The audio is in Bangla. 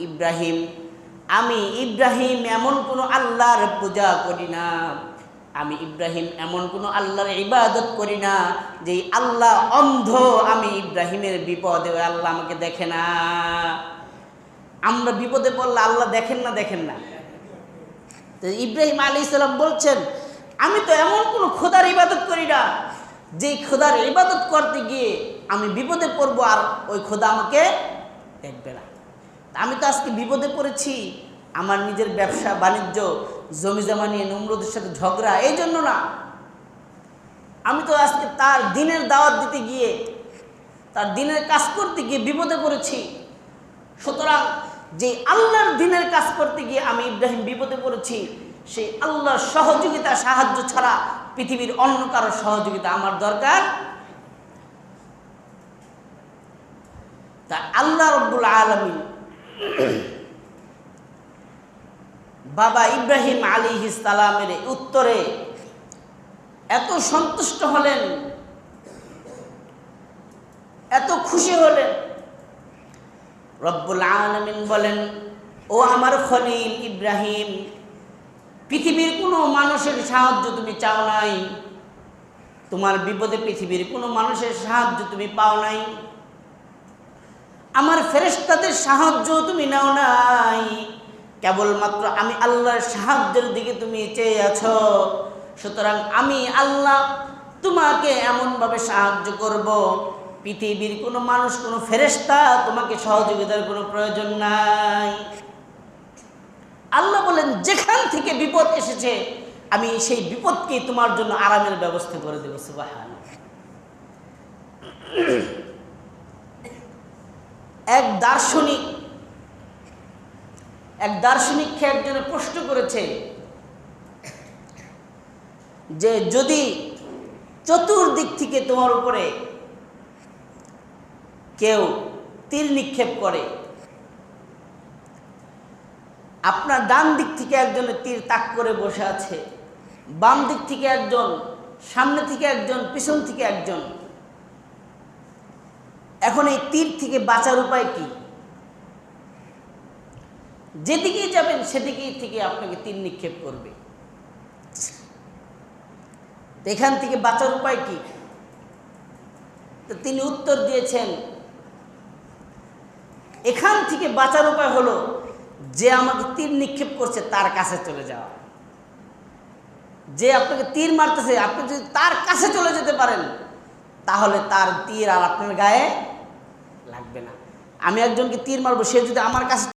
ইব্রাহিম এমন কোনো আল্লাহর পূজা করি না, আমি ইব্রাহিম এমন কোনো আল্লাহর ইবাদত করি না যে আল্লাহ অন্ধ, আমি ইব্রাহিমের বিপদে আল্লাহ আমাকে দেখে না। আমরা বিপদে পড়লে আল্লাহ দেখেন না? তো ইব্রাহিম আলাইহিস সালাম বলছেন, আমি তো এমন কোনো খোদার ইবাদত করি না যেই খোদার ইবাদত করতে গিয়ে আমি বিপদে পড়বো আর ওই খোদা আমাকে দেখবে না। আমি তো আজকে বিপদে পড়েছি, আমার নিজের ব্যবসা বাণিজ্য জমি জমা নিয়ে নমরুদের সাথে ঝগড়া, এই জন্য না। আমি তো আজকে তার দিনের দাওয়াত দিতে গিয়ে, তার দিনের কাজ করতে গিয়ে বিপদে পড়েছি। সুতরাং যে আল্লাহর দিনের কাজ করতে গিয়ে আমি ইব্রাহিম বিপদে পড়েছি, সেই আল্লাহর সহযোগিতা সাহায্য ছাড়া পৃথিবীর অন্য কারো সহযোগিতা আমার দরকার। তা আল্লাহ রব্বুল আলামিন বাবা ইব্রাহিম আলাইহিস সালামের উত্তরে এত সন্তুষ্ট হলেন, এত খুশি হলেন। রব্বুল আলামিন বলেন, ও আমার খলিল ইব্রাহিম, পৃথিবীর কোনো মানুষের সাহায্য তুমি চাও নাই, তোমার বিপদে পৃথিবীর কোনো মানুষের সাহায্য তুমি পাও নাই, আমার ফেরেশতাদের সাহায্য তুমি নাও নাই, কেবলমাত্র আমি আল্লাহর সাহায্যের দিকে তুমি চেয়ে আছো। সুতরাং আমি আল্লাহ তোমাকে এমনভাবে সাহায্য করব, পৃথিবীর কোনো মানুষ, কোনো ফেরেশতা তোমাকে সহযোগিতার কোনো প্রয়োজন নাই। আল্লাহ বলেন, যেখান থেকে বিপদ এসেছে আমি সেই বিপদকে তোমার জন্য আরামের ব্যবস্থা করে দেব। সুবহানাল্লাহ। এক দার্শনিককে একজনে প্রশ্ন করেছে যে যদি চতুর্দিক থেকে তোমার উপরে কেউ তীর নিক্ষেপ করে, আপনার ডান দিক থেকে একজনের তীর তাক করে বসে আছে, বাম দিক থেকে একজন, সামনে থেকে একজন, পিছন থেকে একজন, এখন এই তীর থেকে বাঁচার উপায় কি? যেদিকেই যাবেন সেদিকেই থেকে আপনাকে তীর নিক্ষেপ করবে, এখান থেকে বাঁচার উপায় কি? তো তিনি উত্তর দিয়েছেন, এখান থেকে বাঁচার উপায় হলো যে আমাকে তীর নিক্ষেপ করছে তার কাছে চলে যাওয়া। যে আপনাকে তীর মারতেছে, আপনি যদি তার কাছে চলে যেতে পারেন তাহলে তার তীর আর আপনার গায়ে লাগবে না। আমি একজনকে তীর মারবো, সে যদি আমার কাছে